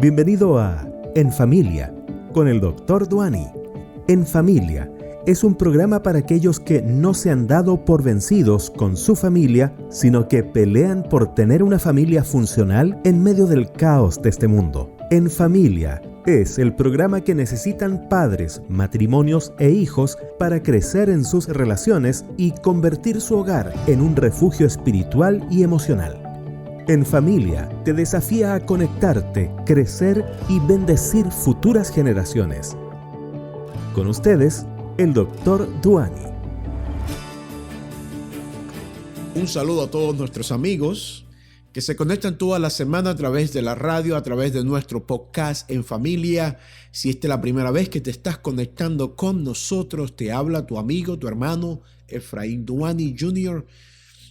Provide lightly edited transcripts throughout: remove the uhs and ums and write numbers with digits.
Bienvenido a En Familia con el Dr. Duani. En Familia es un programa para aquellos que no se han dado por vencidos con su familia, sino que pelean por tener una familia funcional en medio del caos de este mundo. En Familia es el programa que necesitan padres, matrimonios e hijos para crecer en sus relaciones y convertir su hogar en un refugio espiritual y emocional. En Familia te desafía a conectarte, crecer y bendecir futuras generaciones. Con ustedes, el Dr. Duani. Un saludo a todos nuestros amigos que se conectan toda la semana a través de la radio, a través de nuestro podcast En Familia. Si esta es la primera vez que te estás conectando con nosotros, te habla tu amigo, tu hermano Efraín Duani Jr.,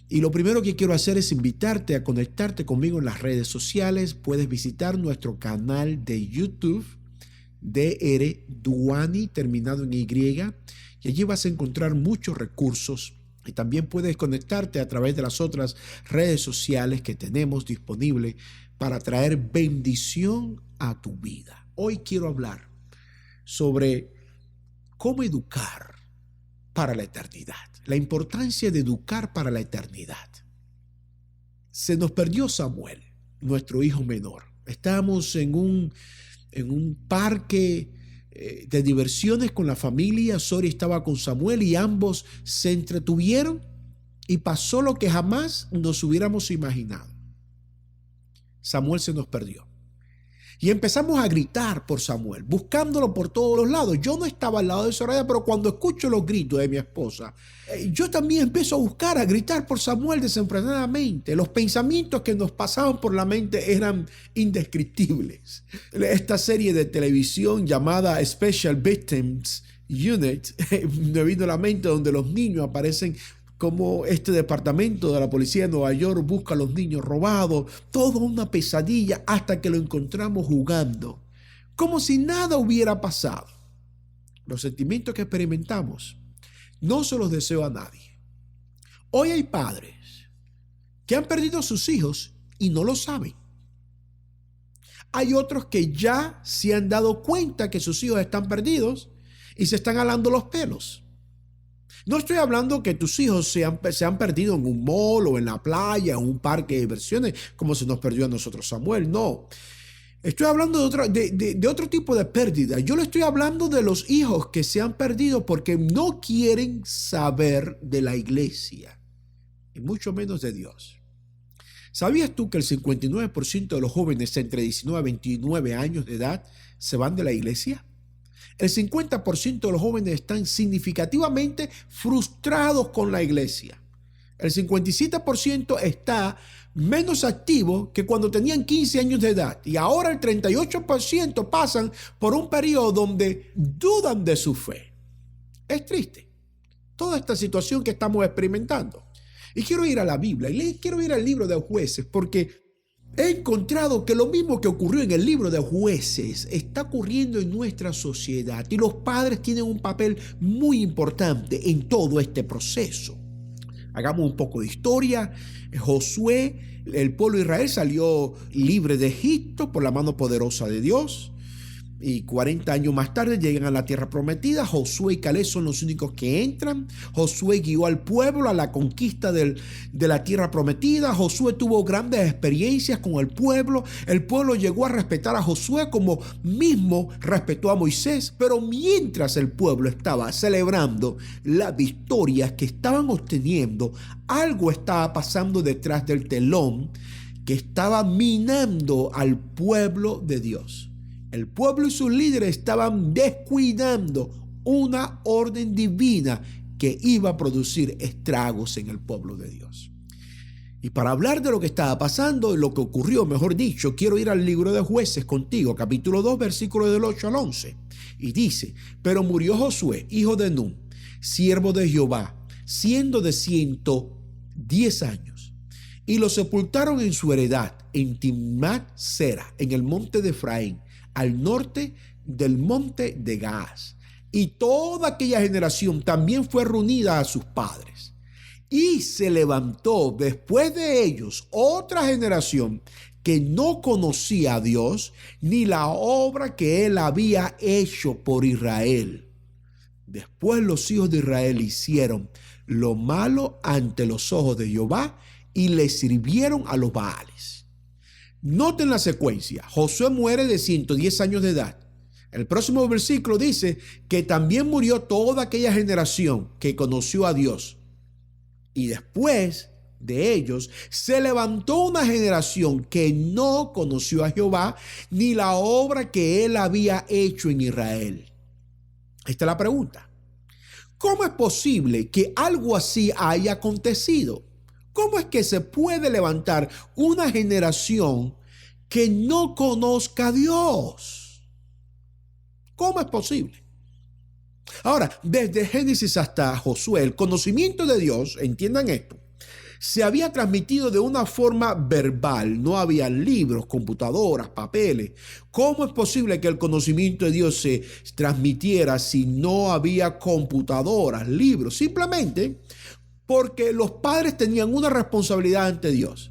y lo primero que quiero hacer es invitarte a conectarte conmigo en las redes sociales. Puedes visitar nuestro canal de YouTube, Dr. Duani, terminado en Y, y allí vas a encontrar muchos recursos. Y también puedes conectarte a través de las otras redes sociales que tenemos disponibles para traer bendición a tu vida. Hoy quiero hablar sobre cómo educar para la eternidad. La importancia de educar para la eternidad. Se nos perdió Samuel, nuestro hijo menor. Estábamos en un parque de diversiones con la familia. Sori estaba con Samuel y ambos se entretuvieron y pasó lo que jamás nos hubiéramos imaginado. Samuel se nos perdió. Y empezamos a gritar por Samuel, buscándolo por todos los lados. Yo no estaba al lado de Soraya, pero cuando escucho los gritos de mi esposa, yo también empiezo a buscar, a gritar por Samuel desenfrenadamente. Los pensamientos que nos pasaban por la mente eran indescriptibles. Esta serie de televisión llamada Special Victims Unit me vino a la mente, donde los niños aparecen como este departamento de la policía de Nueva York busca a los niños robados, toda una pesadilla hasta que lo encontramos jugando, como si nada hubiera pasado. Los sentimientos que experimentamos no se los deseo a nadie. Hoy hay padres que han perdido a sus hijos y no lo saben. Hay otros que ya se han dado cuenta que sus hijos están perdidos y se están jalando los pelos. No estoy hablando que tus hijos se han perdido en un mall o en la playa, en un parque de diversiones, como se nos perdió a nosotros Samuel. No. Estoy hablando de otro tipo de pérdida. Yo le estoy hablando de los hijos que se han perdido porque no quieren saber de la iglesia, y mucho menos de Dios. ¿Sabías tú que el 59% de los jóvenes entre 19 a 29 años de edad se van de la iglesia? El 50% de los jóvenes están significativamente frustrados con la iglesia. El 57% está menos activo que cuando tenían 15 años de edad. Y ahora el 38% pasan por un periodo donde dudan de su fe. Es triste toda esta situación que estamos experimentando. Y quiero ir a la Biblia y quiero ir al libro de Jueces, porque he encontrado que lo mismo que ocurrió en el libro de Jueces está ocurriendo en nuestra sociedad, y los padres tienen un papel muy importante en todo este proceso. Hagamos un poco de historia. Josué, el pueblo de Israel salió libre de Egipto por la mano poderosa de Dios. Y 40 años más tarde llegan a la tierra prometida. Josué y Caleb son los únicos que entran. Josué guió al pueblo a la conquista de la tierra prometida. Josué tuvo grandes experiencias con el pueblo. El pueblo llegó a respetar a Josué como mismo respetó a Moisés. Pero mientras el pueblo estaba celebrando las victorias que estaban obteniendo, algo estaba pasando detrás del telón que estaba minando al pueblo de Dios. El pueblo y sus líderes estaban descuidando una orden divina que iba a producir estragos en el pueblo de Dios. Y para hablar de lo que estaba pasando y lo que ocurrió, mejor dicho, quiero ir al libro de Jueces contigo, capítulo 2, versículos del 8 al 11. Y dice: pero murió Josué, hijo de Nun, siervo de Jehová, siendo de 110 años. Y lo sepultaron en su heredad, en Timnat Sera, en el monte de Efraín, al norte del monte de Gaas. Y toda aquella generación también fue reunida a sus padres. Y se levantó después de ellos otra generación que no conocía a Dios ni la obra que él había hecho por Israel. Después los hijos de Israel hicieron lo malo ante los ojos de Jehová y le sirvieron a los Baales. Noten la secuencia. Josué muere de 110 años de edad. El próximo versículo dice que también murió toda aquella generación que conoció a Dios. Y después de ellos se levantó una generación que no conoció a Jehová ni la obra que él había hecho en Israel. Esta es la pregunta. ¿Cómo es posible que algo así haya acontecido? ¿Cómo es que se puede levantar una generación que no conozca a Dios? ¿Cómo es posible? Ahora, desde Génesis hasta Josué, el conocimiento de Dios, entiendan esto, se había transmitido de una forma verbal. No había libros, computadoras, papeles. ¿Cómo es posible que el conocimiento de Dios se transmitiera si no había computadoras, libros? Simplemente porque los padres tenían una responsabilidad ante Dios.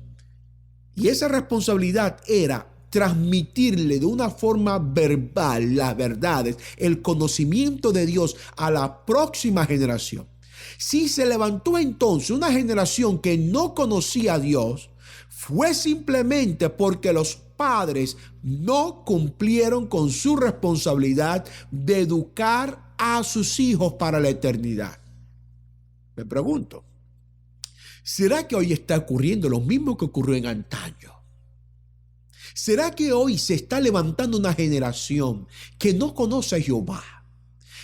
Y esa responsabilidad era transmitirle de una forma verbal las verdades, el conocimiento de Dios a la próxima generación. Si se levantó entonces una generación que no conocía a Dios, fue simplemente porque los padres no cumplieron con su responsabilidad de educar a sus hijos para la eternidad. Me pregunto, ¿será que hoy está ocurriendo lo mismo que ocurrió en antaño? ¿Será que hoy se está levantando una generación que no conoce a Jehová?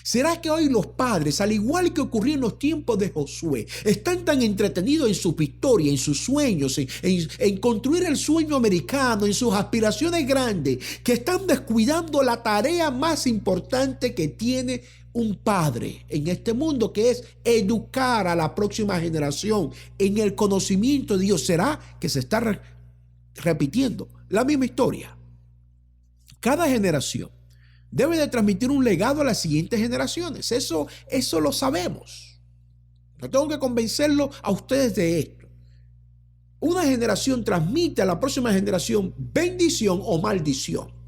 ¿Será que hoy los padres, al igual que ocurrió en los tiempos de Josué, están tan entretenidos en su victoria, en sus sueños, en construir el sueño americano, en sus aspiraciones grandes, que están descuidando la tarea más importante que tiene un padre en este mundo, que es educar a la próxima generación en el conocimiento de Dios? ¿Será que se está repitiendo la misma historia? Cada generación debe de transmitir un legado a las siguientes generaciones. Eso lo sabemos. No tengo que convencerlo a ustedes de esto. Una generación transmite a la próxima generación bendición o maldición.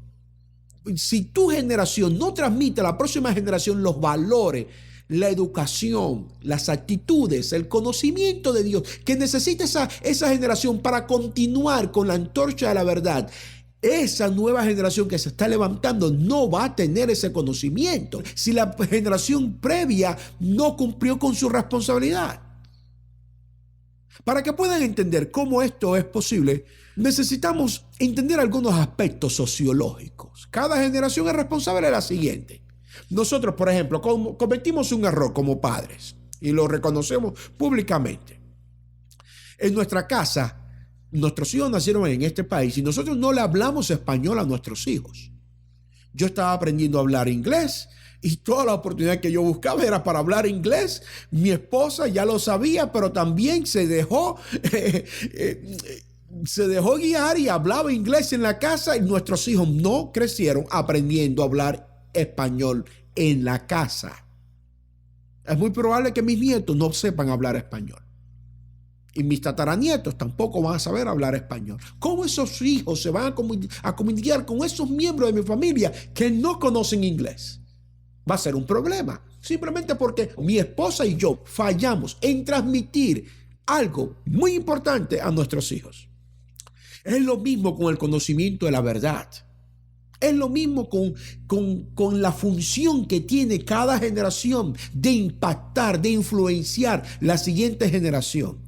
Si tu generación no transmite a la próxima generación los valores, la educación, las actitudes, el conocimiento de Dios que necesita esa generación para continuar con la antorcha de la verdad, esa nueva generación que se está levantando no va a tener ese conocimiento si la generación previa no cumplió con su responsabilidad. Para que puedan entender cómo esto es posible, necesitamos entender algunos aspectos sociológicos. Cada generación es responsable de la siguiente. Nosotros, por ejemplo, cometimos un error como padres y lo reconocemos públicamente. En nuestra casa, nuestros hijos nacieron en este país y nosotros no le hablamos español a nuestros hijos. Yo estaba aprendiendo a hablar inglés y toda la oportunidad que yo buscaba era para hablar inglés. Mi esposa ya lo sabía, pero también se dejó guiar y hablaba inglés en la casa, y nuestros hijos no crecieron aprendiendo a hablar español en la casa. Es muy probable que mis nietos no sepan hablar español. Y mis tataranietos tampoco van a saber hablar español. ¿Cómo esos hijos se van a comunicar con esos miembros de mi familia que no conocen inglés? Va a ser un problema. Simplemente porque mi esposa y yo fallamos en transmitir algo muy importante a nuestros hijos. Es lo mismo con el conocimiento de la verdad. Es lo mismo con la función que tiene cada generación de impactar, de influenciar la siguiente generación.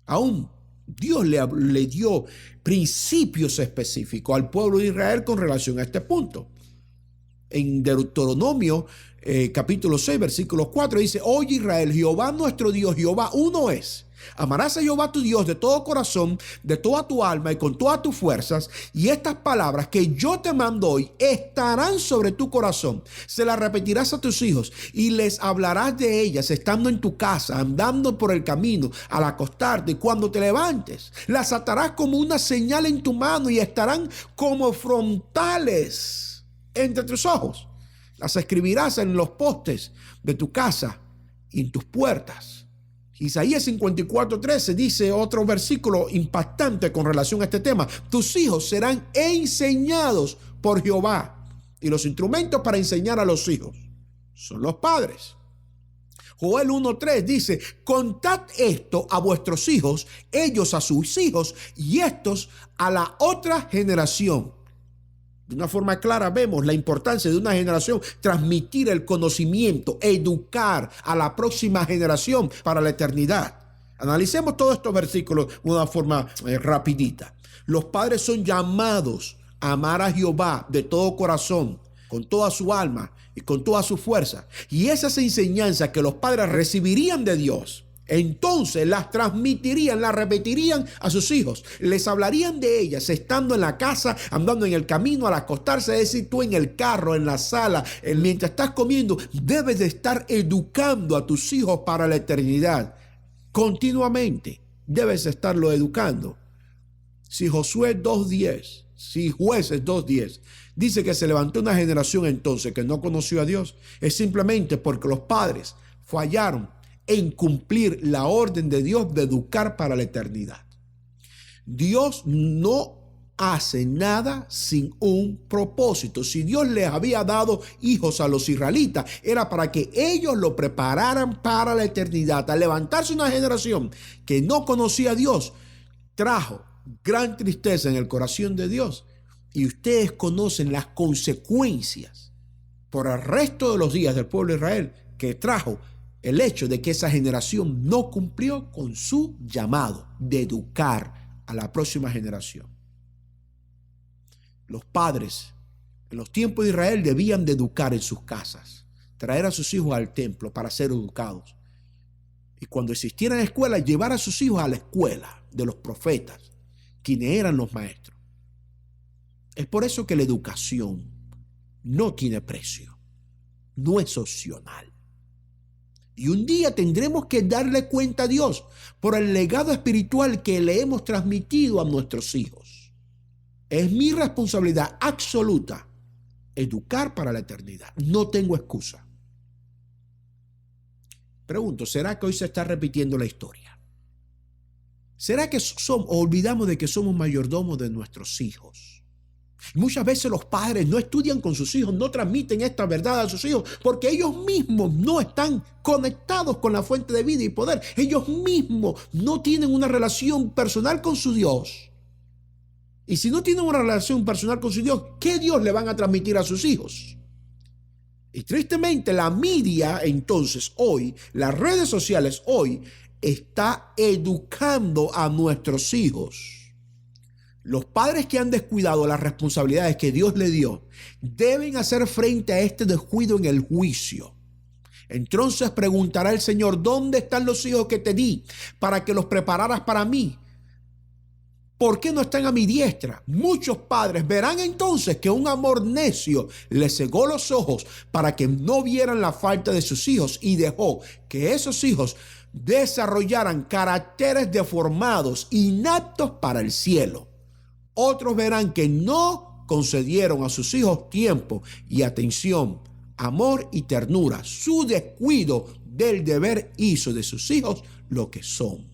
Aún Dios le dio principios específicos al pueblo de Israel con relación a este punto. En Deuteronomio capítulo 6, versículo 4 dice: Oye Israel, Jehová nuestro Dios, Jehová uno es. Amarás a Jehová tu Dios de todo corazón, de toda tu alma y con todas tus fuerzas. Y estas palabras que yo te mando hoy estarán sobre tu corazón. Se las repetirás a tus hijos y les hablarás de ellas estando en tu casa, andando por el camino, al acostarte y cuando te levantes. Las atarás como una señal en tu mano y estarán como frontales entre tus ojos. Las escribirás en los postes de tu casa y en tus puertas. Isaías 54:13 dice otro versículo impactante con relación a este tema. Tus hijos serán enseñados por Jehová. Y los instrumentos para enseñar a los hijos son los padres. Joel 1:3 dice, contad esto a vuestros hijos, ellos a sus hijos y estos a la otra generación. De una forma clara vemos la importancia de una generación transmitir el conocimiento, educar a la próxima generación para la eternidad. Analicemos todos estos versículos de una forma rapidita. Los padres son llamados a amar a Jehová de todo corazón, con toda su alma y con toda su fuerza. Y esas enseñanzas que los padres recibirían de Dios, entonces las transmitirían, las repetirían a sus hijos. Les hablarían de ellas estando en la casa, andando en el camino, al acostarse. Es decir, tú en el carro, en la sala, mientras estás comiendo, debes de estar educando a tus hijos para la eternidad. Continuamente debes estarlo educando. Si Josué 2:10, si Jueces 2:10 dice que se levantó una generación entonces que no conoció a Dios, es simplemente porque los padres fallaron en cumplir la orden de Dios de educar para la eternidad. Dios no hace nada sin un propósito. Si Dios les había dado hijos a los israelitas, era para que ellos lo prepararan para la eternidad. Al levantarse una generación que no conocía a Dios, trajo gran tristeza en el corazón de Dios. Y ustedes conocen las consecuencias por el resto de los días del pueblo de Israel que trajo el hecho de que esa generación no cumplió con su llamado de educar a la próxima generación. Los padres en los tiempos de Israel debían de educar en sus casas, traer a sus hijos al templo para ser educados. Y cuando existieran escuelas, llevar a sus hijos a la escuela de los profetas, quienes eran los maestros. Es por eso que la educación no tiene precio, no es opcional. Y un día tendremos que darle cuenta a Dios por el legado espiritual que le hemos transmitido a nuestros hijos. Es mi responsabilidad absoluta educar para la eternidad. No tengo excusa. Pregunto, ¿será que hoy se está repitiendo la historia? ¿Será que olvidamos de que somos mayordomos de nuestros hijos? Muchas veces los padres no estudian con sus hijos, no transmiten esta verdad a sus hijos porque ellos mismos no están conectados con la fuente de vida y poder. Ellos mismos no tienen una relación personal con su Dios. Y si no tienen una relación personal con su Dios, ¿qué Dios le van a transmitir a sus hijos? Y tristemente la media entonces hoy, las redes sociales hoy, está educando a nuestros hijos. Los padres que han descuidado las responsabilidades que Dios le dio deben hacer frente a este descuido en el juicio. Entonces preguntará el Señor, ¿dónde están los hijos que te di para que los prepararas para mí? ¿Por qué no están a mi diestra? Muchos padres verán entonces que un amor necio les cegó los ojos para que no vieran la falta de sus hijos y dejó que esos hijos desarrollaran caracteres deformados, inaptos para el cielo. Otros verán que no concedieron a sus hijos tiempo y atención, amor y ternura. Su descuido del deber hizo de sus hijos lo que son.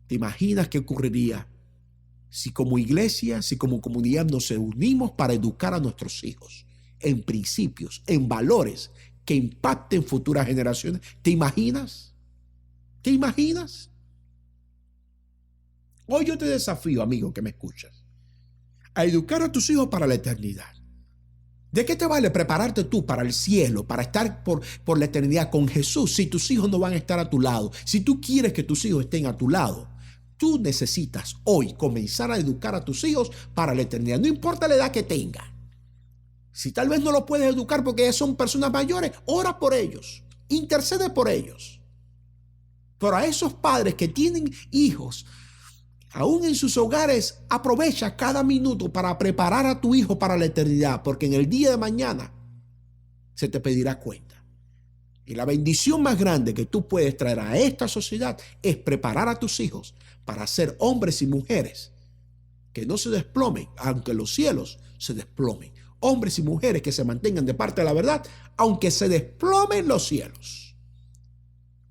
¿Te imaginas qué ocurriría si como iglesia, si como comunidad nos unimos para educar a nuestros hijos en principios, en valores que impacten futuras generaciones? ¿Te imaginas? ¿Te imaginas? Hoy yo te desafío, amigo que me escuchas, a educar a tus hijos para la eternidad. ¿De qué te vale prepararte tú para el cielo, para estar por la eternidad con Jesús, si tus hijos no van a estar a tu lado? Si tú quieres que tus hijos estén a tu lado, tú necesitas hoy comenzar a educar a tus hijos para la eternidad, no importa la edad que tengan. Si tal vez no los puedes educar porque ya son personas mayores, ora por ellos, intercede por ellos. Pero a esos padres que tienen hijos, aún en sus hogares, aprovecha cada minuto para preparar a tu hijo para la eternidad, porque en el día de mañana se te pedirá cuenta. Y la bendición más grande que tú puedes traer a esta sociedad es preparar a tus hijos para ser hombres y mujeres que no se desplomen, aunque los cielos se desplomen. Hombres y mujeres que se mantengan de parte de la verdad, aunque se desplomen los cielos.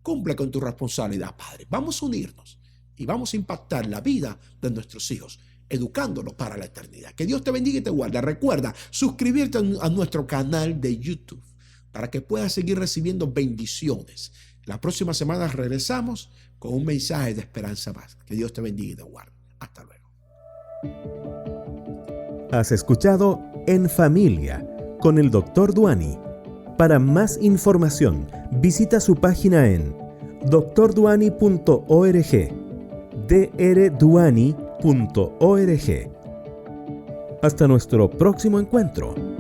Cumple con tu responsabilidad, padre. Vamos a unirnos y vamos a impactar la vida de nuestros hijos, educándolos para la eternidad. Que Dios te bendiga y te guarde. Recuerda suscribirte a nuestro canal de YouTube para que puedas seguir recibiendo bendiciones. La próxima semana regresamos con un mensaje de esperanza más. Que Dios te bendiga y te guarde. Hasta luego. Has escuchado En Familia con el Dr. Duani. Para más información, visita su página en drduani.org, drduani.org. Hasta nuestro próximo encuentro.